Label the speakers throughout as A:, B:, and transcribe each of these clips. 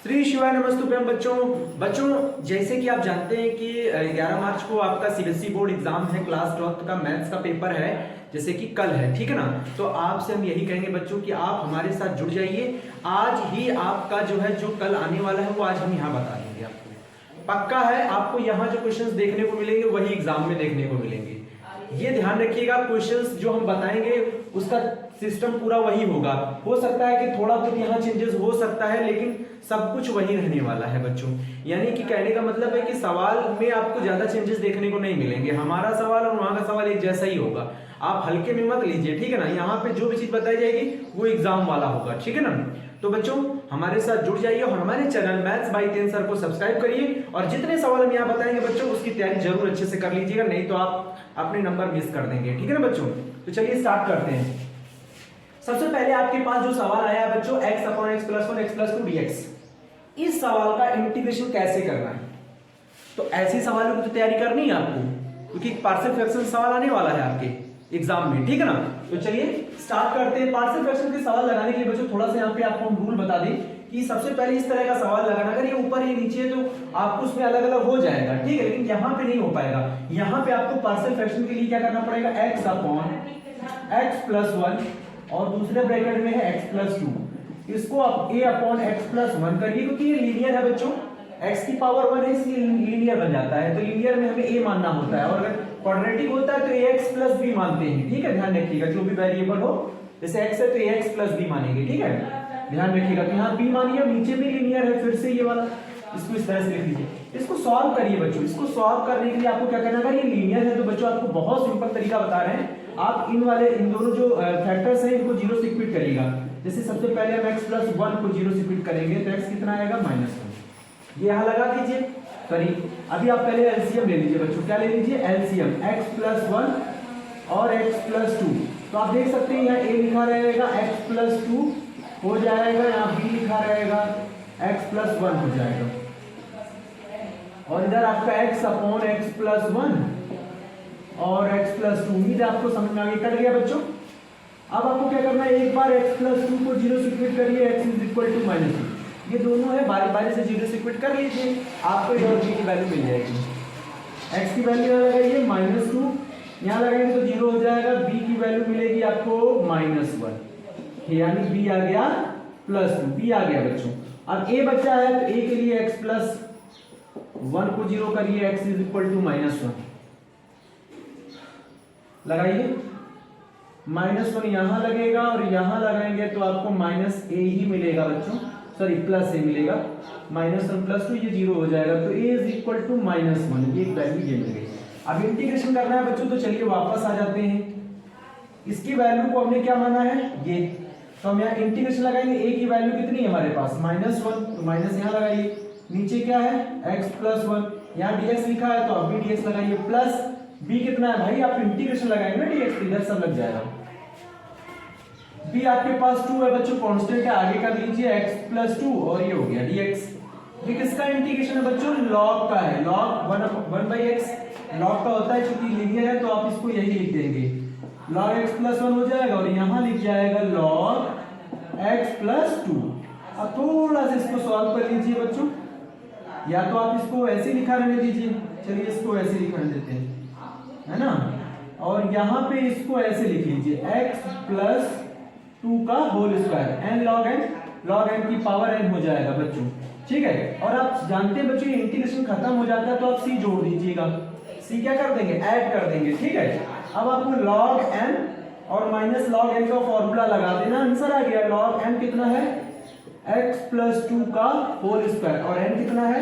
A: श्री शिवाय नमस्तुभ्यम बच्चों जैसे कि आप जानते हैं कि 11 मार्च को आपका सीबीएसई बोर्ड एग्जाम है, क्लास 12 का मैथ्स का पेपर है, जैसे कि कल है, ठीक है ना। तो आपसे हम यही कहेंगे बच्चों कि आप हमारे साथ जुड़ जाइए। आज ही आपका जो है जो कल आने वाला है वो आज हम यहाँ बता देंगे आपको, पक्का है। आपको यहाँ जो क्वेश्चंस देखने को मिलेंगे वही एग्जाम में देखने को मिलेंगे, ये ध्यान रखिएगा। क्वेश्चंस जो हम बताएंगे उसका सिस्टम पूरा वही होगा। हो सकता है कि थोड़ा बहुत यहाँ चेंजेस हो सकता है, लेकिन सब कुछ वही रहने वाला है बच्चों। यानी कि कहने का मतलब है कि सवाल में आपको ज्यादा चेंजेस देखने को नहीं मिलेंगे। हमारा सवाल और वहां का सवाल एक जैसा ही होगा, आप हल्के में मत लीजिए, ठीक है ना। यहाँ पे जो भी चीज बताई जाएगी वो एग्जाम वाला होगा, ठीक है ना। तो बच्चों हमारे साथ जुड़ जाइए और हमारे चैनल मैथ्स बाय 10 सर को सब्सक्राइब करिए, और जितने सवाल हम यहाँ बताएंगे बच्चों उसकी तैयारी जरूर अच्छे से कर लीजिएगा, नहीं तो आप अपने नंबर मिस कर देंगे, ठीक है ना बच्चों। तो चलिए स्टार्ट करते हैं। सबसे पहले आपके पास जो सवाल आया है बच्चों, x upon x plus 1 x plus 2 dx, इस सवाल का इंटीग्रेशन कैसे करना है। तो ऐसे सवालों की तो तैयारी करनी है आपको, क्योंकि पार्शियल फ्रैक्शन सवाल आने वाला है आपके एग्जाम में, ठीक है ना। तो चलिए स्टार्ट करते हैं। पार्शियल फ्रैक्शन के सवाल लगाने के लिए बच्चों थोड़ा सा यहाँ पे आपको हम रूल बता दें कि सबसे पहले इस तरह का सवाल लगाना, अगर ये ऊपर ये नीचे है तो आपको उसमें अलग अलग हो जाएगा, ठीक है, लेकिन यहाँ पे नहीं हो पाएगा। यहाँ पे आपको पार्शियल फ्रैक्शन के लिए क्या करना पड़ेगा, x अपॉन x प्लस 1 और दूसरे ब्रैकेट में है x प्लस 2, इसको आप a अपॉन x प्लस 1 करिए, क्योंकि ये लीनियर है बच्चों, x की पावर 1 है इसलिए लीनियर बन जाता है। तो लीनियर में हमें a मानना होता है, और अगर क्वाड्रेटिक होता है तो ax प्लस b मानते हैं, ठीक है। ध्यान रखिएगा जो भी वेरिएबल हो, जैसे x है तो ax प्लस b मानेंगे, ठीक है। ध्यान रखिएगा तो यहाँ b मानिए, नीचे भी लीनियर है, फिर से ये वाला, इसको इस तरह से लिख लीजिए। इसको सॉल्व करिए बच्चों। इसको सॉल्व करने के लिए आपको क्या करना है, अगर ये लीनियर है तो बच्चों आपको बहुत सिंपल तरीका बता रहे हैं। आप इन दोनों जो फैक्टर्स हैं इनको जीरो से इक्वेट करिएगा। जैसे सबसे पहले हम x प्लस 1 को जीरो से इक्वेट करेंगे तो x कितना आएगा, -1। ये यहाँ लगा दीजिए। सॉरी, अभी आप पहले एलसीएम ले लीजिए बच्चों। क्या ले लीजिए, एलसीएम x प्लस 1 और x प्लस 2। तो आप देख सकते हैं यहाँ a लिखा रहेगा, x प्लस 2 हो जाएगा, यहाँ b लिखा रहेगा, x प्लस 1 हो जाएगा, और इधर आपका x अपॉन x प्लस 1 और x प्लस 2। उम्मीद है आपको समझ में आ गया, कट गया बच्चों। अब आपको क्या करना है, एक बार x प्लस 2 को जीरो से इक्वेट करिए, x इज इक्वल टू -2। ये दोनों है, बारी बारी से जीरो से इक्वेट कर लीजिए, आपको a और b की वैल्यू मिल जाएगी। x की वैल्यू यहाँ लगाइए -2, यहाँ लगाएंगे तो जीरो हो जाएगा, b की वैल्यू मिलेगी आपको -1, यानी b आ गया +2, b आ गया बच्चों। अब a बचा है तो a के लिए x प्लस 1 को जीरो करिए, x इज इक्वल टू -1 लगाइए। -1 यहाँ लगेगा और यहाँ लगाएंगे तो आपको -a ही मिलेगा बच्चों, सॉरी प्लस a मिलेगा। -1 प्लस 2 ये जीरो हो जाएगा, तो a इज इक्वल टू -1, ये वैल्यू ये मिल गई। अब इंटीग्रेशन करना है बच्चों, तो चलिए वापस आ जाते हैं। इसकी वैल्यू को हमने क्या माना है, ये, तो हम यहाँ इंटीग्रेशन लगाएंगे। a की वैल्यू कितनी है हमारे पास, -1, तो माइनस यहाँ लगाइए। नीचे क्या है, x प्लस 1, यहाँ dx लिखा है तो अब भी dx लगाइए, प्लस b कितना है भाई, आप इंटीग्रेशन लगाएंगे ना dx, इधर सब लग जाएगा। b आपके पास 2 है बच्चों, कांस्टेंट है, आगे कर लीजिए x प्लस 2 और ये हो गया dx। ये किसका इंटीग्रेशन है बच्चों, log का है, log 1/x log का होता है, क्योंकि लीनियर है तो आप इसको यही लिख देंगे, log x प्लस 1 हो जाएगा, और यहाँ लिख जाएगा log x प्लस 2। अब थोड़ा सा इसको सॉल्व कर लीजिए बच्चों, या तो आप इसको ऐसे लिखा रहने दीजिए, चलिए इसको ऐसे लिखा रहने देते हैं, है ना, और यहाँ पे इसको ऐसे लिख लीजिए, x प्लस 2 का whole square, n log n की पावर n हो जाएगा बच्चों, ठीक है। और आप जानते हैं बच्चों ये इंटीग्रेशन खत्म हो जाता है तो आप c जोड़ दीजिएगा, c क्या कर देंगे, ऐड कर देंगे, ठीक है। अब आपको log n और माइनस log n का फॉर्मूला लगा देना, आंसर आ गया। log n कितना है, x प्लस 2 का होल स्क्वायर, और n कितना है,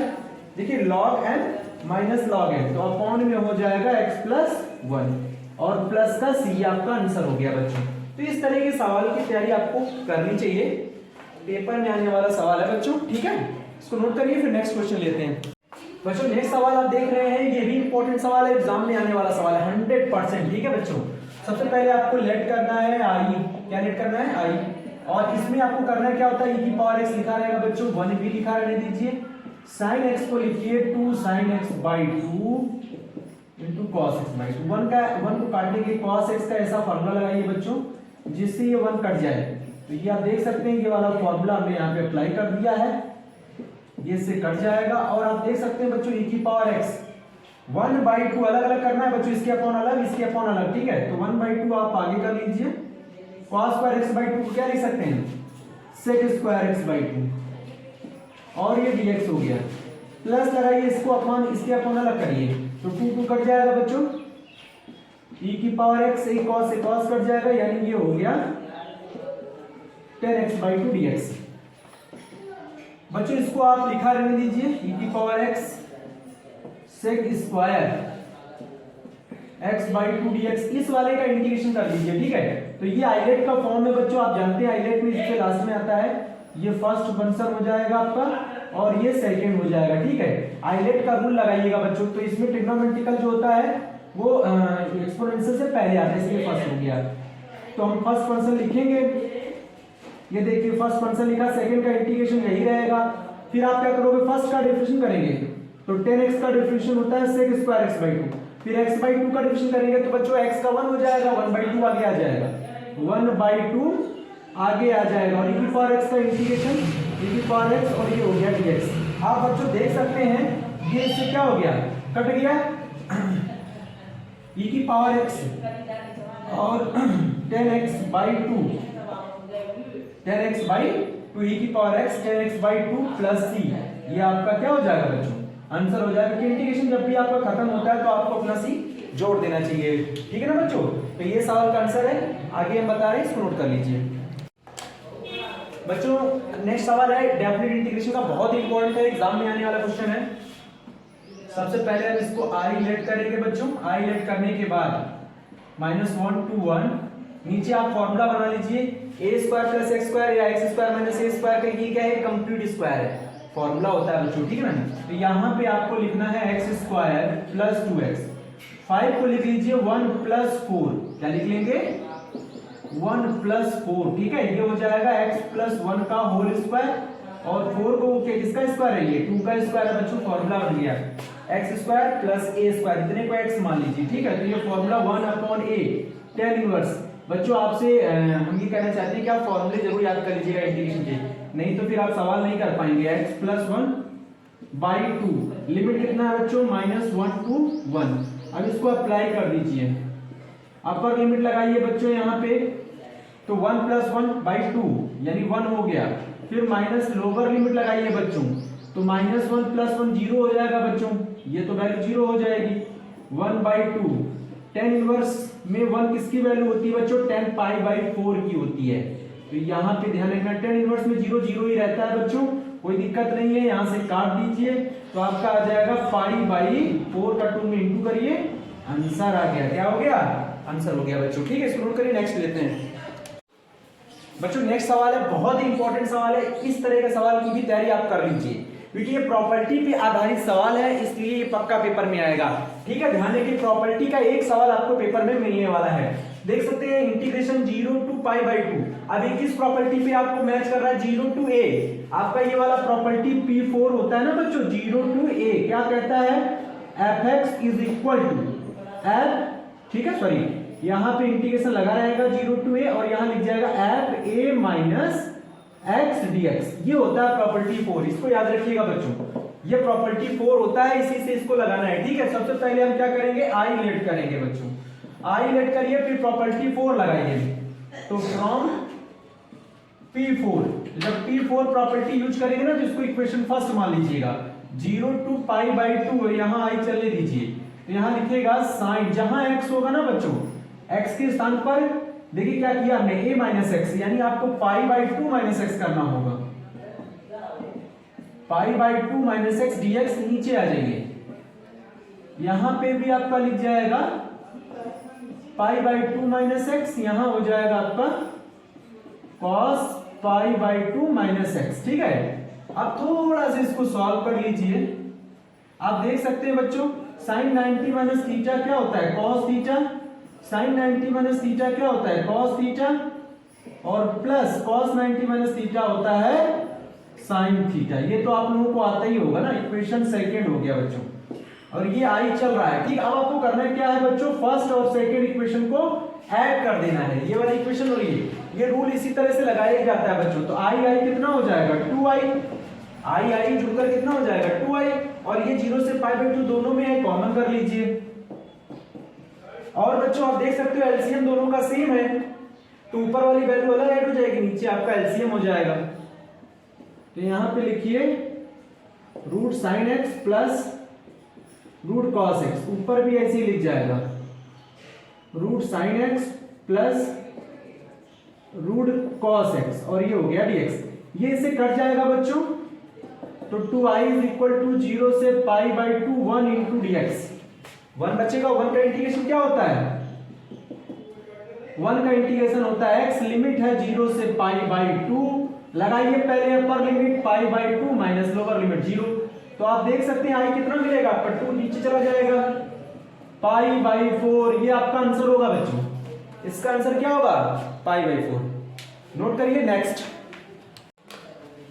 A: देखिए log n minus log n, तो अपॉन में हो जाएगा x प्लस 1 और प्लस का c, आपका आंसर हो गया बच्चों। तो इस तरह के सवाल की तैयारी आपको करनी चाहिए, पेपर में आने वाला सवाल है बच्चों, ठीक है। इसको नोट करिए, फिर नेक्स्ट क्वेश्चन लेते हैं बच्चों। नेक्स्ट सवाल आप देख रहे हैं, ये भी इंपॉर्टेंट सवाल है, एग्जाम में आने वाला सवाल है 100%, ठीक है बच्चों। सबसे पहले आपको लेट करना है i, क्या लेट करना है i, और इसमें आपको करना क्या होता है, e की पावर x लिखा रहेगा बच्चों, 1 भी लिखा रहने दीजिए, sin x को लिखिए 2 sin x by 2 into cos x by 2। 1 को काटने के लिए cos x का ऐसा फॉर्मूला लगाइए बच्चों जिससे ये 1 कट जाए। तो ये आप देख सकते हैं, ये वाला फॉर्मूला हमने यहाँ पे अप्लाई कर दिया है। ये इससे कट जाएगा और आप देख सकते हैं बच्चों e की पावर x 1/2 अलग अलग करना है बच्चों, इसके अपॉन अलग इसके अपॉन अलग, ठीक है। तो 1/2 आप आगे कर लीजिए, cos स्क्वायर x/2 को क्या लिख सकते हैं sec स्क्वायर x/2 और ये dx हो गया, प्लस लगाइए इसको अपॉन इसके अपॉन अलग करिए तो 2 कट जाएगा बच्चों, e की पावर x से cos कट जाएगा, यानी ये हो गया 10x/2 dx। बच्चों इसको आप लिखा रहने दीजिए e की power x sec square x/2 dx, इस वाले का इंटीग्रेशन कर लीजिए, ठीक है। तो ये आइलेट का फॉर्म है बच्चों, आप जानते हैं आइलेट में इसके लास्ट में आता है, ये फर्स्ट फंक्शन हो जाएगा आपका और ये सेकंड हो जाएगा, ठीक है। आइलेट का रूल लगाइएगा बच्चों, तो इसमें ट्रिग्नोमेट्रिकल जो होता है वो एक्सपोनेंशियल से पहले आता है, इसलिए फर्स्ट हो गया। तो हम फर्स्ट फंक्शन लिखेंगे, ये देखिए फर्स्ट फंक्शन लिखा, सेकंड का इंटीग्रेशन यही रहेगा। फिर आप क्या करोगे, फर्स्ट का डिफरेंशिएशन करेंगे तो 10x का डिफरेंशिएशन होता है sec स्क्वायर x/2, फिर x/2 का डिफरेंशिएशन करेंगे तो बच्चों x का 1 हो जाएगा, 1/2 आगे आ जाएगा, 1/2 आगे आ जाएगा और e की पावर x का इंटीग्रेशन e की पावर x और ये हो गया dx। आप बच्चों देख सकते हैं ये इससे क्या हो गया, कट गया e की पावर x और 10x/2 e की power x 10x/2 plus c, ये आपका क्या हो जाएगा बच्चों, आंसर हो जाएगा। इंटीग्रेशन जब भी आपका खत्म होता है तो आपको अपना c जोड़ देना चाहिए, ठीक है ना बच्चों। तो ये सवाल का आंसर है, आगे हम बता रहे हैं, इसको नोट कर लीजिए बच्चों। नेक्स्ट सवाल है डेफिनेट इंटीग्रेशन का, बहुत इंपॉर्टेंट है, एग्जाम में आने वाला क्वेश्चन है। सबसे पहले हम इसको r लेट करेंगे बच्चों, r लेट करने के बाद -1 to 1, नीचे आप फॉर्मूला बना लीजिए a square plus x square या x square minus a square का ये क्या है, कंप्लीट स्क्वायर है, फॉर्मूला होता है बच्चों, ठीक है ना। तो यहाँ पे आपको लिखना है x स्क्वायर प्लस 2x, 5 को लिख लीजिए 1 प्लस 4, क्या लिख लेंगे 1 प्लस 4, ठीक है। ये हो जाएगा x प्लस 1 का होल स्क्वायर और 4 को किसका स्क्वायर है, ये 2 का स्क्वायर है बच्चों, फॉर्मूला बन गया x square plus a square, इतने को x मान लीजिए, ठीक है। तो ये फॉर्मूला 1/a tan इनवर्स। बच्चों आपसे हम ये कहना चाहते हैं कि आप फॉर्मूले जरूर याद कर लीजिएगा इंटीग्रेशन के, नहीं तो फिर आप सवाल नहीं कर पाएंगे। x प्लस 1/2, लिमिट कितना है बच्चों -1 to 1। अब इसको अप्लाई कर दीजिए, अपर लिमिट लगाइए बच्चों यहाँ पे, तो 1 प्लस 1/2 यानी 1 हो गया, फिर माइनस लोअर लिमिट लगाइए बच्चों, तो -1 प्लस 1 0 हो जाएगा बच्चों, ये तो वैल्यू 0 हो जाएगी, 1/2 tan इनवर्स में 1 किसकी वैल्यू होती है बच्चों, tan π/4 की होती है। तो यहाँ पे ध्यान रखना, tan इनवर्स में 0 0 ही रहता है बच्चों, कोई दिक्कत नहीं है, यहाँ से काट दीजिए तो आपका आ जाएगा π/4 का 2 में इंटू करिए, आंसर आ गया, क्या हो गया, आंसर हो गया बच्चों, ठीक है। इसको नोट करिए, नेक्स्ट लेते हैं बच्चों। नेक्स्ट सवाल है, बहुत ही इंपॉर्टेंट सवाल है, इस तरह के सवाल की भी तैयारी आप कर लीजिए क्योंकि ये प्रॉपर्टी पे आधारित सवाल है, इसलिए ये पक्का पेपर में आएगा, ठीक है। ध्यान रखिए प्रॉपर्टी का एक सवाल आपको पेपर में मिलने वाला है। देख सकते हैं इंटीग्रेशन 0 to π/2, अब ये किस प्रॉपर्टी पे आपको मैच कर रहा है, 0 to a, आपका ये वाला प्रॉपर्टी P4 होता है ना बच्चों, 0 to a क्या कहता है, fx is equal to f, ठीक है, सॉरी यहाँ पे इंटीग्रेशन लगा रहेगा 0 to a और यहाँ लिख जाएगा fa माइनस x dx, ये होता है प्रॉपर्टी 4, इसको याद रखिएगा बच्चों, ये प्रॉपर्टी 4 होता है, इसी से इसको लगाना है, ठीक है। सबसे पहले हम क्या करेंगे, i लेट करेंगे बच्चों, i लेट करिए, फिर प्रॉपर्टी 4 लगाइए, तो फ्रॉम P4, जब P4 प्रॉपर्टी यूज करेंगे ना तो इसको इक्वेशन फर्स्ट मान लीजिएगा, 0 to π/2 यहाँ i चलने दीजिए, तो यहाँ लिखिएगा साइन, जहां x होगा ना बच्चों, x के स्थान पर देखिए क्या किया हमने, a माइनस एक्स, यानी आपको π/2 माइनस एक्स करना होगा, π/2 माइनस एक्स dx, नीचे आ जाइए, यहां पे भी आपका लिख जाएगा π/2 माइनस एक्स, यहां हो जाएगा आपका cos π/2 माइनस एक्स, ठीक है। अब थोड़ा सा इसको सॉल्व कर लीजिए, आप देख सकते हैं बच्चों sin 90 माइनस थीटा क्या होता है, cos theta, sin 90 minus theta क्या होता है, cos थीटा, और प्लस cos 90 माइनस थीटा होता है sin थीटा, ये तो आप लोगों को आता ही होगा ना, इक्वेशन सेकंड हो गया बच्चों, और ये i चल रहा है, ठीक। अब आपको करना क्या है बच्चों, फर्स्ट और सेकंड इक्वेशन को ऐड कर देना है, ये वाली इक्वेशन हो रही है, ये रूल इसी तरह से लगाया जाता है बच्चों। तो i कितना हो जाएगा 2i, आई जुड़कर कितना हो जाएगा 2i, और ये 0 से π/2 दोनों में है, कॉमन कर लीजिए। और बच्चों आप देख सकते हो एलसीएम दोनों का सेम है, तो ऊपर वाली वैल्यू अलग ऐड हो जाएगी, नीचे आपका एलसीएम हो जाएगा। तो यहां पे लिखिए root sine x plus root cos x, ऊपर भी ऐसे ही लिख जाएगा root sine x plus root cos x, और ये हो गया dx। ये इससे कट जाएगा बच्चों, तो 2i इज इक्वल टू 0 से π/2 1 इंटू dx। 1 बचेगा, 1 का इंटीग्रेशन क्या होता है, 1 का इंटीग्रेशन होता है x, लिमिट है 0 से π/2, लगाइए पहले upper limit π/2 minus lower limit 0, तो आप देख सकते हैं i कितना मिलेगा आपका 2 नीचे चला जाएगा, π/4, ये आपका आंसर होगा बच्चों। इसका आंसर क्या होगा π/4। नोट करिए नेक्स्ट।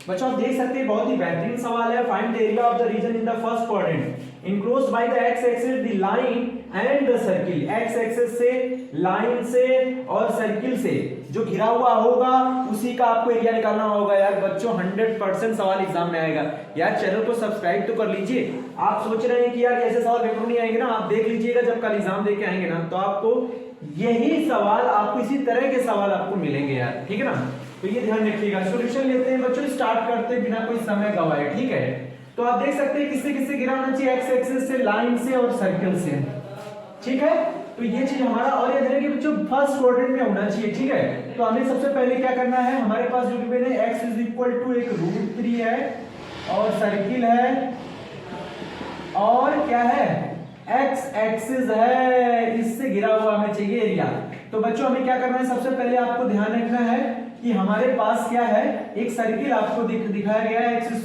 A: बच्चों आप देख सकते हैं बहुत ही बेहतरीन सवाल है। Find the area of the region in the first quadrant enclosed by the x axis the line and the circle. X axis से, लाइन से और सर्किल से जो घिरा हुआ होगा उसी का आपको एरिया निकालना होगा। यार बच्चों 100% सवाल एग्जाम में आएगा। यार चैनल को सब्सक्राइब तो कर लीजिए। आप सोच रहे हैं कि यार ऐसे सवाल पेपर नहीं आएंगे ना, आप देख लीजिएगा जब कल एग्जाम देके आएंगे ना, तो आपको यही सवाल, आपको इसी तरह के सवाल आपको मिलेंगे यार, ठीक है ना। तो ये ध्यान रखिएगा। सॉल्यूशन लेते हैं बच्चों, स्टार्ट करते हैं बिना कोई समय गवाए, ठीक है। तो आप देख सकते हैं किससे किससे घिरा होना चाहिए, एक्स एक्सिस से, लाइन से और सर्कल से, ठीक है। तो ये चीज हमारा, और याद रखिए बच्चों फर्स्ट क्वाड्रेंट में होना चाहिए, ठीक है। तो हमें सबसे पहले क्या करना है, हमारे पास जो गिवन है x इज इक्वल टू एक √3 है और सर्किल है और क्या है x एक्सिस है, इससे घिरा हुआ हमें चाहिए एरिया। तो बच्चों हमें क्या करना है, सबसे पहले आपको ध्यान रखना है कि हमारे पास क्या है, एक सर्किल आपको दिखाया गया है x² +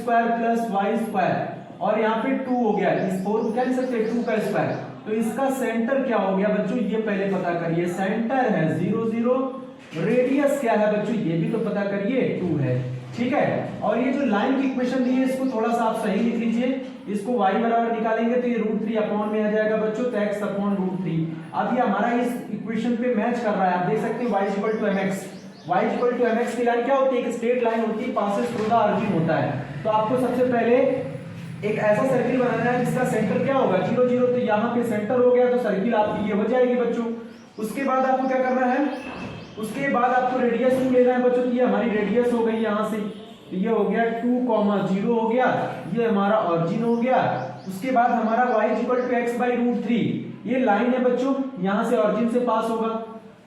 A: y² और यहाँ पे 2 हो गया, इस 4 को क्या लिख सकते हैं 2 का स्क्वायर। तो इसका सेंटर क्या हो गया बच्चों, ये पहले पता करिए। सेंटर है 0 0, रेडियस क्या है बच्चों, ये भी तो पता करिए 2 है, ठीक है। और ये जो लाइन की इक्वेशन दी है इसको थोड़ा सा आप सही लिख लीजिए। इसको y बराबर निकालेंगे तो ये √3 अपॉन में आ जाएगा बच्चों, तो x अपॉन √3। अब ये हमारा इस इक्वेशन पे मैच कर रहा है। आप देख सकते हैं y = mx। y = mx की लाइन क्या होती है, एक स्ट्रेट लाइन होती है, पासेस थ्रू द ऑरिजिन होता है। तो आपको सबसे पहले एक ऐसा सर्किल बनाना है जिसका सेंटर क्या होगा 0 0, तो यहाँ पे सेंटर हो गया, तो सर्किल आपकी ये हो जाएगी बच्चों। उसके बाद आपको क्या करना है, उसके बाद आपको रेडियस लेना है बच्चों। ये हमारी रेडियस हो गई यहाँ से, तो ये हो गया 2, 0 हो गया, ये हमारा ऑरिजिन हो गया। उसके बाद हमारा y = x/√3, ये लाइन है बच्चों, यहाँ से ऑरिजिन से पास होगा।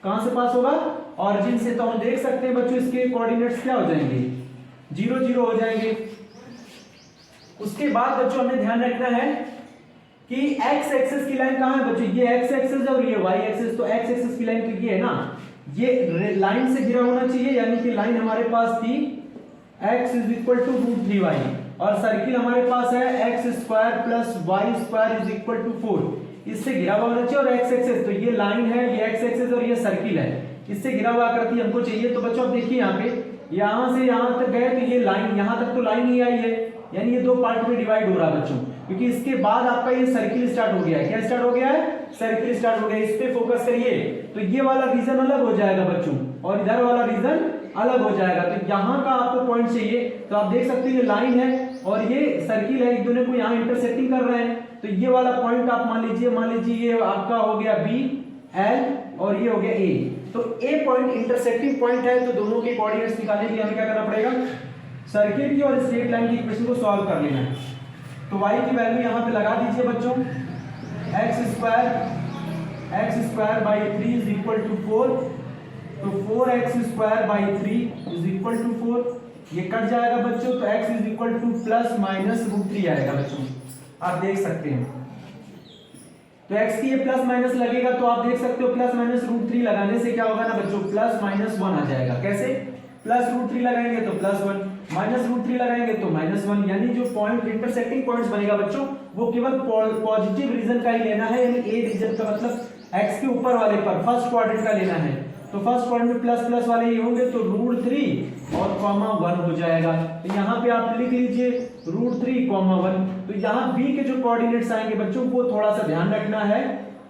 A: कहां से पास होगा, ऑरिजिन से। तो हम देख सकते हैं बच्चों इसके कोऑर्डिनेट्स क्या हो जाएंगे 0 0 हो जाएंगे। उसके बाद बच्चों हमें ध्यान रखना है कि x एक्सिस की लाइन कहां है बच्चों, ये x एक्सिस और ये y एक्सिस। तो x एक्सिस की लाइन तो ये है ना, ये लाइन से घिरा होना चाहिए, यानी कि लाइन हमारे पास थी x = √3y और सर्किल हमारे पास है x² + y² = 4। इससे घिरा हुआ होना चाहिए। और x एक्सिस, तो ये लाइन है, ये x एक्सिस और ये सर्किल है, इससे घिरा हुआ आकृति हमको चाहिए। तो बच्चों आप देखिए यहाँ पे, यहाँ से यहाँ तक गए तो ये लाइन, यहाँ तक तो लाइन ही आई है, यानी ये 2 पार्ट में डिवाइड हो रहा है बच्चों, क्योंकि इसके बाद आपका ये सर्किल स्टार्ट हो गया है। क्या स्टार्ट हो गया है, सर्किल स्टार्ट हो गया। इस पे फोकस करिए, तो ये वाला रीजन अलग हो जाएगा बच्चों और इधर वाला रीजन अलग हो जाएगा। तो यहाँ का आपको पॉइंट चाहिए, तो आप देख सकते हैं ये लाइन है और ये सर्किल है, एक दोनों को यहाँ इंटरसेक्टिंग कर रहे हैं। तो ये वाला पॉइंट आप मान लीजिए ये आपका हो गया B L और ये हो गया A। तो A पॉइंट इंटरसेक्टिंग पॉइंट है, तो दोनों के कोऑर्डिनेट्स निकालने के लिए हमें क्या करना पड़ेगा, सर्किल की और स्ट्रेट लाइन की इक्वेशन को सॉल्व कर लेना है। तो y की वैल्यू यहाँ पे लगा दीजिए बच्चों, x² / 3 = 4, तो 4x² / 3 = 4। ये कट जाएगा बच्चों, तो x = ±√3 आएगा बच्चों, आप देख सकते हैं। तो x की ये प्लस माइनस लगेगा, तो आप देख सकते हो ±√3 लगाने से क्या होगा ना बच्चों, +-1 आ जाएगा। कैसे, +√3 लगाएंगे तो +1, -√3 लगाएंगे तो -1, यानी जो पॉइंट इंटरसेक्टिंग पॉइंट्स बनेगा बच्चों वो केवल पॉजिटिव रीजन का ही लेना है, यानी ए रीजन का मतलब x के ऊपर वाले पर फर्स्ट क्वाड्रेंट का लेना है। तो फर्स्ट क्वाड्रेंट में प्लस प्लस वाले ये होंगे, तो √3 और (1) हो जाएगा। तो यहाँ पे आप लिख लीजिए √3, (1). तो यहाँ b के जो कोऑर्डिनेट्स आएंगे बच्चों वो थोड़ा सा ध्यान रखना है,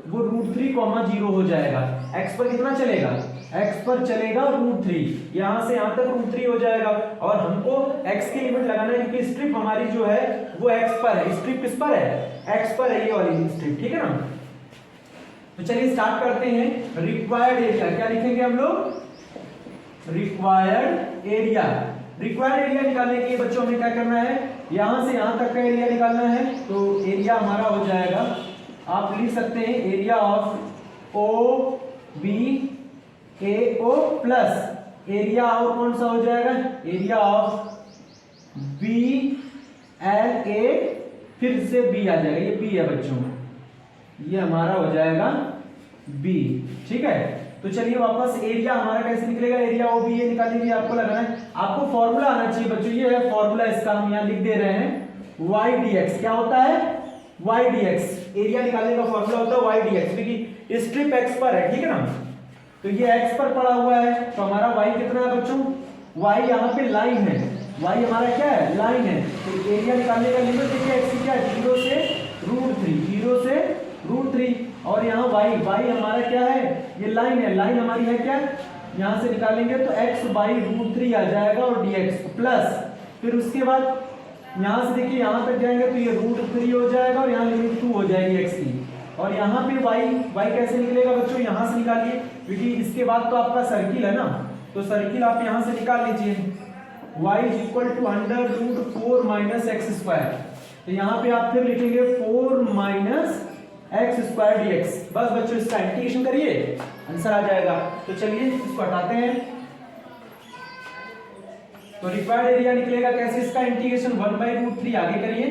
A: वो √3, 0 हो जाएगा। x पर कितना चलेगा, x पर चलेगा √3, यहां से यहां तक √3 हो जाएगा। और हमको x की लिमिट लगाना है क्योंकि स्ट्रिप हमारी जो है वो x पर है। स्ट्रिप किस पर है, x पर है ये वाली स्ट्रिप, ठीक है ना। तो चलिए स्टार्ट करते हैं। रिक्वायर्ड एरिया क्या लिखेंगे हम लोग, रिक्वायर्ड एरिया। रिक्वायर्ड एरिया निकालने के लिए बच्चों हमें क्या करना है, यहां से यहां तक का एरिया निकालना है। तो एरिया हमारा हो जाएगा, आप लिख सकते हैं area of O B A O plus area और कौन सा हो जाएगा, area of B L A, फिर से बी आ जाएगा, ये बी है बच्चों, ये हमारा हो जाएगा बी, ठीक है। तो चलिए वापस एरिया हमारा कैसे निकलेगा, एरिया ओ बी ए निकालने के लिए आपको लगाना है, आपको फॉर्मूला आना चाहिए बच्चों, ये है फॉर्मूला, इसका हम यहाँ लिख दे रहे हैं y dx। क्या होता है, y dx, एरिया निकालने का फॉर्मूला होता है y dx, क्योंकि स्ट्रिप x पर है, ठीक है ना। तो ये x पर पड़ा हुआ है, तो हमारा y कितना है बच्चों, y यहाँ पे लाइन है, y हमारा क्या है, लाइन है। तो एरिया निकालने का लिमिट देखिए x की क्या है, 0 से √3, 0 से √3, और यहाँ y हमारा क्या है, ये लाइन है, लाइन हमारी है क्या, यहाँ से निकालेंगे तो x बाई √3 आ जाएगा और dx प्लस, फिर उसके बाद यहाँ से देखिए यहाँ तक जाएंगे तो ये √3 हो जाएगा और यहाँ लिमिट 2 हो जाएगी x की, और यहाँ पे y कैसे निकलेगा बच्चों, यहाँ से निकालिए, क्योंकि इसके बाद तो आपका सर्किल है ना, तो सर्किल आप यहाँ से निकाल लीजिए, y = √4 - x²। तो यहाँ पे आप फिर लिखेंगे 4 - x² dx। बस बच्चों इसका इंटीग्रेशन करिए, आंसर आ जाएगा। तो चलिए इसको हटाते हैं, तो रिक्वायर्ड एरिया निकलेगा कैसे, इसका इंटीग्रेशन 1/√3 आगे करिए,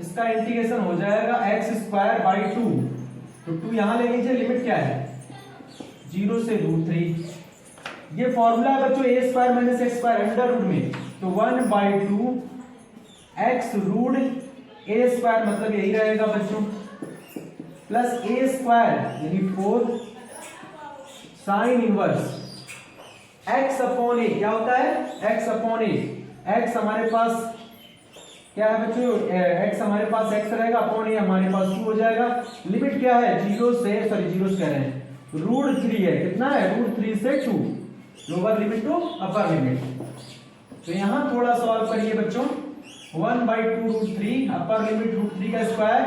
A: इसका इंटीग्रेशन हो जाएगा x²/2, तो 2 यहां ले लीजिए, लिमिट क्या है 0 से √3। ये फॉर्मूला है बच्चों a² - x² अंडर रूट में, तो 1/2 x रूट a² मतलब यही रहेगा बच्चों, प्लस a² यानी 4 साइन इनवर्स x/a, क्या होता है x/a, x हमारे पास क्या है बच्चों, x हमारे पास x रहेगा, अपॉन a हमारे पास 2 हो जाएगा। लिमिट क्या है 0 से, सॉरी 0 से कह रहे हैं, √3 है, कितना है √3 से 2, lower limit to upper limit. तो यहां थोड़ा सॉल्व करिए बच्चों, 1/2 √3, अपर लिमिट √3 का स्क्वायर,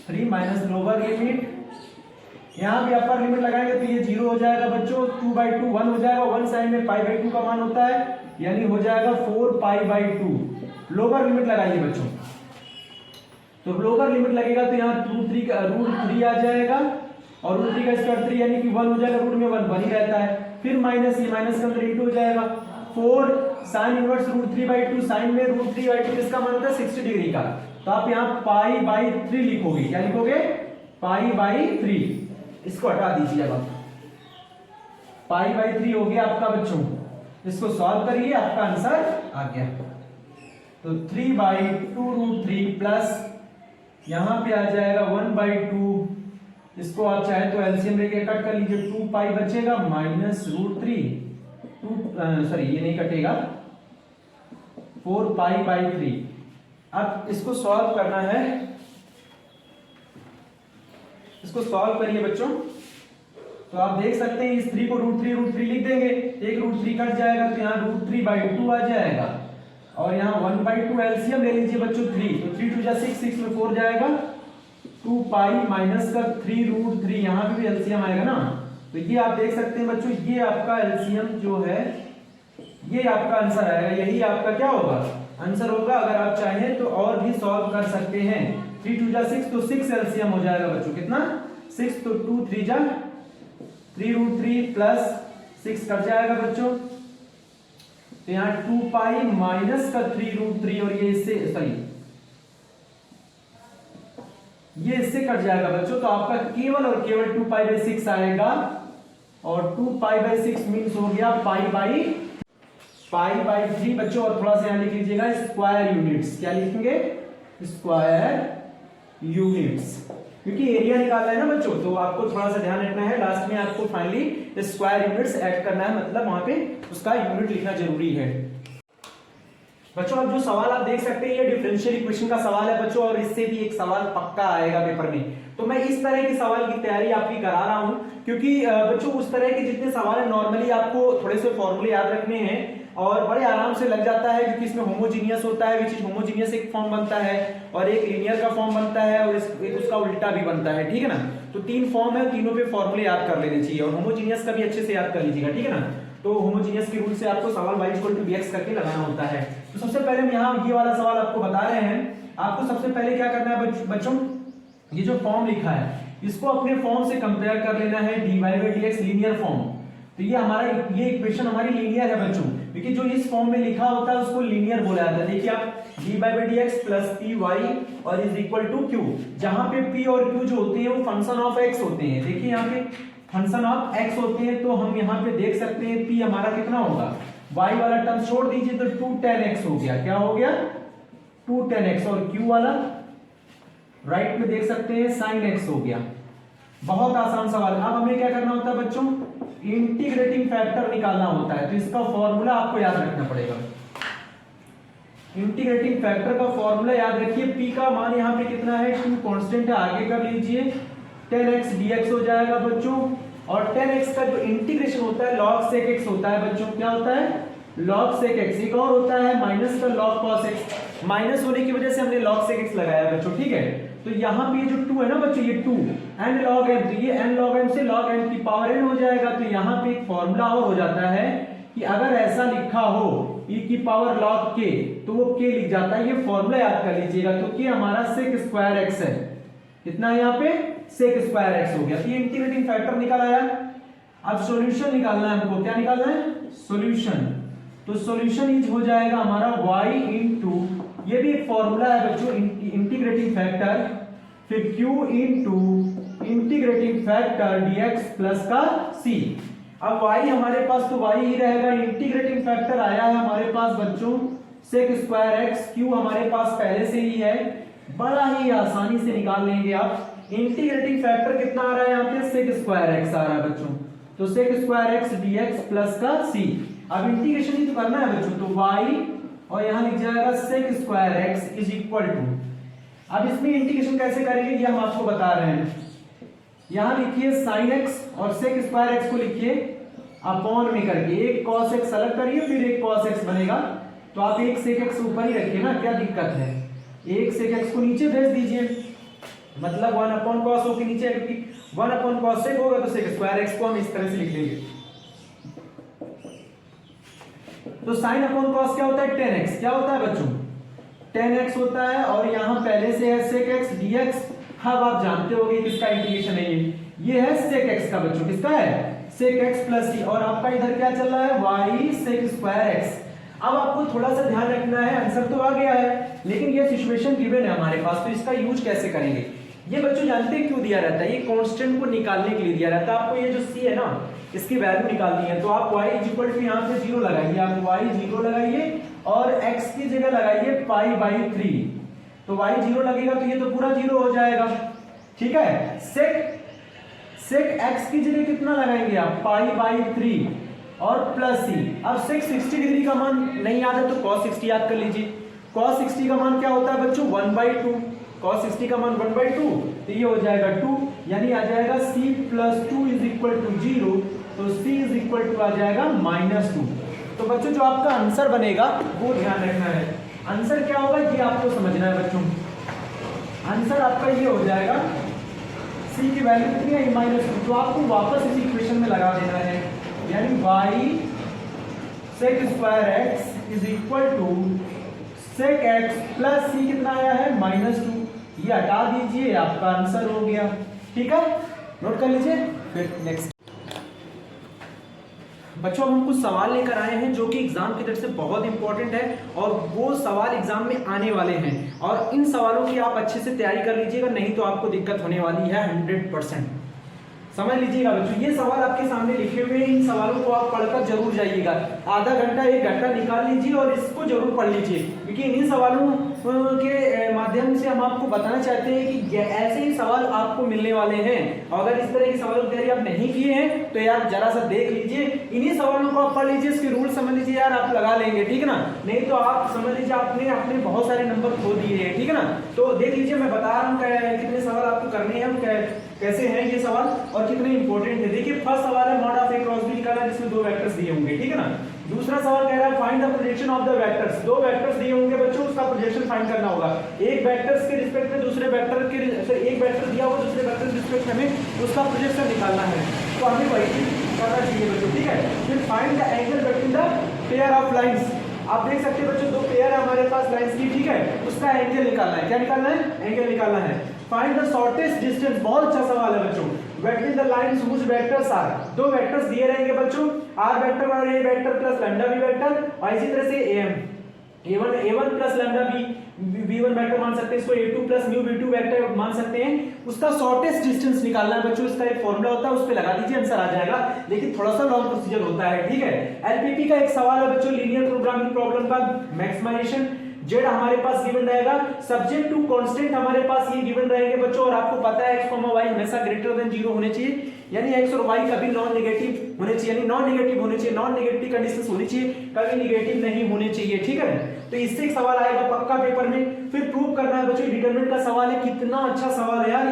A: 3 माइनस लोअर लिमिट, यहाँ भी अपर लिमिट लगाएंगे तो ये 0 हो जाएगा बच्चों, 2/2 1 हो जाएगा, 1 साइन में π/2 का मान होता है, यानी हो जाएगा 4π/2। लोअर लिमिट लगाइए बच्चों, तो लोअर लिमिट लगेगा तो यहाँ √3 आ जाएगा, और √3 का स्क्वायर 3 यानी कि 1 हो जाएगा, रूट में 1 ही रहता है, फिर माइनस, ये माइनस का अंदर इंटू हो जाएगा, 4 साइन इनवर्स √3/2, साइन में √3/2 किसका मान होता है 60 डिग्री का, तो आप यहाँ π/3 लिखोगे, क्या लिखोगे π/3, इसको हटा दीजिए, अब आप π/3 हो गया आपका बच्चों, इसको सॉल्व करिए, आपका आंसर आ गया। तो 3/2 √3 प्लस यहां पे आ जाएगा 1/2, इसको आप चाहे तो एलसीएम लेके कट कर लीजिए, 2π बचेगा माइनस √3, सॉरी ये नहीं कटेगा, 4π/3। अब इसको सॉल्व करना है, इसको सॉल्व करिए बच्चों, तो आप देख सकते हैं इस 3 को √3 लिख देंगे, एक √3 कट जाएगा तो यहाँ √3/2 आ जाएगा, और यहाँ 1/2 एलसीएम ले लीजिए बच्चों 3, तो 3 2 जा 6, 6 में 4 जाएगा, 2π माइनस का 3 √3, यहाँ भी एलसीएम आएगा ना, तो ये आप देख सकते हैं बच्चों, ये आपका एलसीएम जो है ये आपका आंसर आएगा, यही आपका क्या होगा आंसर होगा। अगर आप चाहें तो और भी सॉल्व कर सकते हैं, 3 2 जा 6, तो 6 एलसीएम हो जाएगा बच्चों, कितना 6, तो 2 3 जा 3 √3 प्लस 6 कट जाएगा बच्चों, तो यहाँ 2π माइनस का 3 √3, और ये इससे सॉरी ये इससे कट जाएगा बच्चों, तो आपका केवल और केवल 2π/6 आएगा, और 2π/6 मीन्स हो गया π/3 बच्चों। और थोड़ा सा यहाँ लिख लीजिएगा स्क्वायर यूनिट्स, क्या लिखेंगे स्क्वायर यूनिट्स, क्योंकि एरिया निकालना है ना बच्चों, तो आपको थोड़ा सा ध्यान रखना है, लास्ट में आपको फाइनली स्क्वायर यूनिट्स ऐड करना है, मतलब वहां पे उसका यूनिट लिखना जरूरी है। बच्चों अब जो सवाल आप देख सकते हैं ये डिफरेंशियल इक्वेशन का सवाल है बच्चों, और इससे भी एक सवाल पक्का आएगा पेपर में। तो मैं इस तरह के सवाल की तैयारी आपकी करा रहा हूं, क्योंकि बच्चों उस तरह के जितने सवाल है नॉर्मली आपको थोड़े से फॉर्मूले याद रखने हैं और बड़े आराम से लग जाता है, क्योंकि इसमें होमोजीनियस होता है, विच इज होमोजीनियस एक फॉर्म बनता है और एक लीनियर का फॉर्म बनता है और एक उसका उल्टा भी बनता है, ठीक है ना। तो 3 फॉर्म है, तीनों पे फॉर्मूले याद कर लेने चाहिए और होमोजीनियस का भी अच्छे से याद कर लीजिएगा, ठीक है ना। तो होमोजीनियस के रूल से आपको सवाल y = bx करके लगाना होता है। तो सबसे पहले हम यहाँ ये वाला सवाल आपको बता रहे हैं। आपको सबसे पहले क्या करना है बच्चों, ये जो फॉर्म लिखा है इसको अपने फॉर्म से कंपेयर कर लेना है, dy/dx लीनियर फॉर्म। तो ये हमारा ये इक्वेशन हमारी लीनियर है बच्चों, क्योंकि जो इस फॉर्म में लिखा होता है उसको लीनियर बोला जाता है। देखिए आप dy/dx + py और = q, जहां पे p और q जो होते हैं वो फंक्शन ऑफ x होते हैं। देखिए यहाँ पे फंक्शन ऑफ x होते हैं, तो हम यहाँ पे देख सकते हैं p हमारा कितना होगा, y वाला टर्म छोड़ दीजिए तो 2 tan x हो गया। क्या हो गया, 2 tan x, और q वाला राइट में देख सकते हैं sin x हो गया। बहुत आसान सवाल है। अब हमें क्या करना होता है बच्चों, इंटीग्रेटिंग फैक्टर निकालना होता है। तो इसका फॉर्मूला आपको याद रखना पड़ेगा। इंटीग्रेटिंग फैक्टर का फॉर्मूला याद रखिए, p का मान यहाँ पे कितना है, 2 कांस्टेंट है, आगे कर लीजिए 10x dx हो जाएगा बच्चों। और 10x का जो इंटीग्रेशन होता है log sec x होता है बच्चों। क्या होता है, log sec x। एक और होता है माइनस का log cos x, माइनस होने की वजह से हमने log sec x लगाया बच्चों, ठीक है। तो यहाँ पे जो 2 है ना बच्चों, ये 2 n log m, तो ये n log m से log m की पावर n हो जाएगा। तो यहाँ पे एक फॉर्मूला और हो जाता है कि अगर ऐसा लिखा हो e की पावर log k, तो वो k लिख जाता है। ये फॉर्मूला याद कर लीजिएगा। तो k हमारा sec स्क्वायर x है, कितना है यहाँ पे, sec स्क्वायर x हो गया। तो ये इंटीग्रेटिंग फैक्टर निकल आया। अब सॉल्यूशन निकालना है हमको, क्या निकालना है, सॉल्यूशन। तो सॉल्यूशन इज हो जाएगा हमारा y इंटू, ये भी एक फॉर्मूला है बच्चों, इंटीग्रेटिंग फैक्टर, फिर q into integrating factor dx plus का c। अब y हमारे पास तो y ही रहेगा, इंटीग्रेटिंग फैक्टर आया है हमारे पास बच्चों sec स्क्वायर x, q हमारे पास पहले से ही है, बड़ा ही आसानी से निकाल लेंगे आप। इंटीग्रेटिंग फैक्टर कितना आ रहा है यहाँ पे, sec स्क्वायर x आ रहा है बच्चों। तो sec square x dx plus का c। अब इंटीग्रेशन ही तो करना है बच्चों, तो y और यहाँ लिख जाएगा sec square x is equal to, अब इसमें इंटीग्रेशन कैसे करेंगे ये हम आपको बता रहे हैं। यहाँ लिखिए sin x और sec स्क्वायर x को लिखिए अपॉन में करके, एक cos x अलग करिए फिर एक cos x बनेगा। तो आप एक sec x ऊपर ही रखिए ना, क्या दिक्कत है, एक sec x को नीचे भेज दीजिए, मतलब 1/cos हो के नीचे, क्योंकि 1/cos sec होगा तो sec स्क्वायर x को हम इस तरह से लिख लेंगे। तो sin/cos क्या होता है, 10x। क्या होता है बच्चों, 10x होता है, और यहाँ पहले से है sec x dx। अब आप जानते होंगे किसका इंटीग्रेशन है, ये है sec x का बच्चों, किसका है, sec x प्लस c, और आपका इधर क्या चल रहा है, y sec स्क्वायर x। अब आपको थोड़ा सा ध्यान रखना है, आंसर तो आ गया है लेकिन ये सिचुएशन गिवन है हमारे पास, तो इसका यूज कैसे करेंगे। ये बच्चों जानते हैं क्यों दिया रहता है, ये कांस्टेंट को निकालने के लिए दिया रहता है। आपको ये जो c है ना, इसकी वैल्यू निकालनी है, तो आप y इक्वल टू यहाँ पे 0 लगाइए, आप y 0 लगाइए और x की जगह लगाइए π/3। तो y 0 लगेगा तो ये तो पूरा 0 हो जाएगा, ठीक है। sec x की जगह कितना लगाएंगे आप, π/3 और प्लस c। अब sec 60 डिग्री का मान नहीं याद है तो cos 60 याद कर लीजिए। cos 60 का मान क्या होता है बच्चों, 1/2। cos 60 का मान 1/2, तो ये हो जाएगा 2, यानी आ जाएगा c + 2 = 0। तो c = आ जाएगा -2। तो बच्चों जो आपका आंसर बनेगा वो ध्यान रखना है। आंसर क्या होगा ये आपको समझना है बच्चों। आंसर आपका ये हो जाएगा, c की वैल्यू कितनी है, -2। तो आपको वापस इस इक्वेशन में लगा देना है, यानी y sec square x = sec x plus c कितना आया है, -2। ये हटा दीजिए, आपका आंसर हो गया, ठीक है, नोट कर लीजिए। फिर नेक्स्ट बच्चों हम कुछ सवाल लेकर आए हैं जो कि एग्जाम की तरफ से बहुत इंपॉर्टेंट है, और वो सवाल एग्जाम में आने वाले हैं, और इन सवालों की आप अच्छे से तैयारी कर लीजिएगा, नहीं तो आपको दिक्कत होने वाली है 100%। समझ लीजिएगा बच्चों, ये सवाल आपके सामने लिखे हुए हैं, इन सवालों को आप पढ़कर जरूर जाइएगा, आधा घंटा 1 घंटा निकाल लीजिए और इसको जरूर पढ़ लीजिए, क्योंकि इन्हीं सवालों के माध्यम से हम आपको बताना चाहते हैं कि ऐसे ही सवाल आपको मिलने वाले हैं। अगर इस तरह की सवालों की तैयारी आप नहीं किए हैं तो यार जरा सा देख लीजिए, इन्हीं सवालों को आप पढ़ लीजिए, इसके रूल समझ लीजिए यार, आप लगा लेंगे, ठीक है ना। नहीं तो आप समझ लीजिए आपने अपने बहुत सारे नंबर खो दिए हैं, ठीक है ना। तो देख लीजिए, मैं बता रहा हूँ कितने सवाल आपको करने हैं, कैसे हैं ये सवाल और कितने इंपॉर्टेंट है। देखिए फर्स्ट सवाल है mod of a cross b निकालना है, जिसमें 2 वेक्टर्स दिए होंगे, ठीक है ना। दूसरा सवाल कह रहा है find the projection of the vectors, 2 vectors दिए होंगे बच्चों, उसका प्रोजेक्शन फाइंड करना होगा। एक वेक्टर्स के रिस्पेक्ट में दूसरे वेक्टर के, एक वेक्टर दिया होगा दूसरे वेक्टर के रिस्पेक्ट में हमें उसका प्रोजेक्शन निकालना है, तो हमें वही करना चाहिए बच्चों, ठीक है। फिर find the angle between the pair of lines, आप देख सकते हैं बच्चों 2 पेयर है हमारे पास लाइंस की, ठीक है, उसका एंगल निकालना है, क्या निकालना है, एंगल निकालना है। फाइंड द शॉर्टेस्ट डिस्टेंस, बहुत अच्छा सवाल है बच्चों, between the lines whose vectors are, 2 vectors दिए रहेंगे बच्चों, आर वेक्टर और a vector plus lambda b vector, और इसी तरह से a1 plus lambda b1 vector मान सकते हैं, इसको a2 plus mu b2 vector मान सकते हैं। उसका शॉर्टेस्ट डिस्टेंस निकालना है बच्चों, इसका एक फॉर्मूला होता है, उस पे लगा दीजिए आंसर आ जाएगा, लेकिन थोड़ा सा लॉन्ग प्रोसीजर होता है, ठीक है। एलपीपी का एक सवाल है बच्चों, लीनियर प्रोग्रामिंग प्रॉब्लम का मैक्सिमाइजेशन, जेड हमारे पास गिवन रहेगा, सब्जेक्ट टू कांस्टेंट हमारे पास ये गिवन रहेंगे बच्चों, और आपको पता है x, y हमेशा ग्रेटर देन 0 होने चाहिए, यानी x और y कभी नॉन नेगेटिव होने चाहिए, यानी नॉन नेगेटिव होने चाहिए, नॉन नेगेटिव कंडीशंस होनी चाहिए, कभी नेगेटिव नहीं होने चाहिए, ठीक है। तो इससे एक सवाल आएगा पक्का पेपर में। फिर प्रूव करना है बच्चों, डिटरमिनेंट का सवाल है, कितना अच्छा सवाल है यार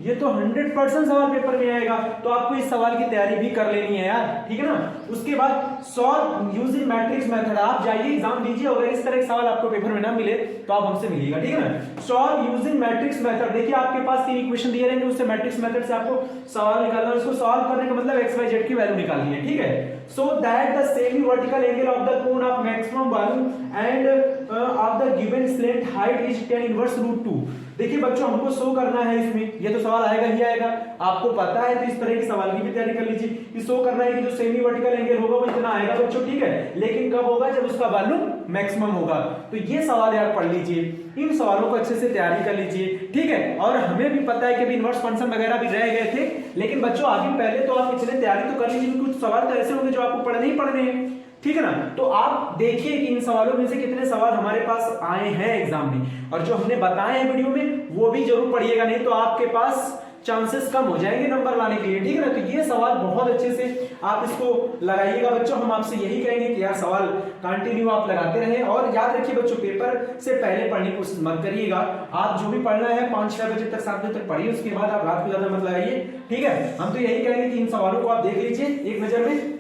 A: ये तो 100% सवाल पेपर में आएगा, तो आपको इस सवाल की तैयारी भी कर लेनी है यार, ठीक है ना। उसके बाद सॉल्व यूजिंग मैट्रिक्स मेथड, आप जाइए एग्जाम दीजिए, अगर इस तरह के सवाल आपको पेपर में ना मिले तो आप हमसे मिलिएगा, ठीक है ना। सॉल्व यूजिंग मैट्रिक्स मेथड, देखिए आपके पास 3 इक्वेशन दिए रहेंगे, उससे मैट्रिक्स मेथड से आपको सवाल निकालना है, उसको सॉल्व करने का मतलब x y z की वैल्यू निकालनी है, ठीक है। So that the semi vertical angle of the cone of maximum value end of the given slant height is tan inverse √2। देखिए बच्चों हमको शो करना है इसमें, ये तो सवाल आएगा ही आएगा, आपको पता है, तो इस तरह के सवाल की भी तैयारी कर लीजिए कि शो करना है कि जो सेमी वर्टिकल एंगल होगा वो इतना आएगा बच्चों, ठीक है, लेकिन कब होगा, जब उसका वैल्यू मैक्सिमम होगा। तो ये सवाल यार पढ़ लीजिए, इन सवालों को अच्छे से तैयारी कर लीजिए, ठीक है। और हमें भी पता है कि इनवर्स फंक्शन वगैरह भी रह गए थे, लेकिन बच्चों आगे पहले तो आप इतने तैयारी तो कर लीजिए, कुछ सवाल तो ऐसे होंगे जो आपको पढ़ने ही पढ़ने हैं, ठीक है ना। तो आप देखिए कि इन सवालों में से कितने सवाल हमारे पास आए हैं एग्जाम में, और जो हमने बताए हैं वीडियो में वो भी जरूर पढ़िएगा, नहीं तो आपके पास चांसेस कम हो जाएंगे नंबर लाने के लिए, ठीक है ना। तो ये सवाल बहुत अच्छे से आप इसको लगाइएगा बच्चों, हम आपसे यही कहेंगे कि यार सवाल कंटिन्यू आप लगाते रहें, और याद रखिए बच्चों पेपर से पहले पढ़ने की कोशिश मत करिएगा, आप जो भी पढ़ना है 5-6 बजे तक 7 बजे तक पढ़िए, उसके बाद आप रात को ज्यादा मत लगाइए, ठीक है। हम तो यही कहेंगे कि इन सवालों को आप देख लीजिए एक नजर में,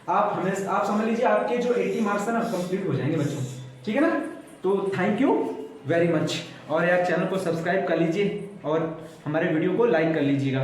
A: आप समझ लीजिए आपके जो 80 मार्क्स है ना कंप्लीट हो जाएंगे बच्चों, ठीक है ना। तो थैंक यू वेरी मच, और यार चैनल को सब्सक्राइब कर लीजिए और हमारे वीडियो को लाइक कर लीजिएगा।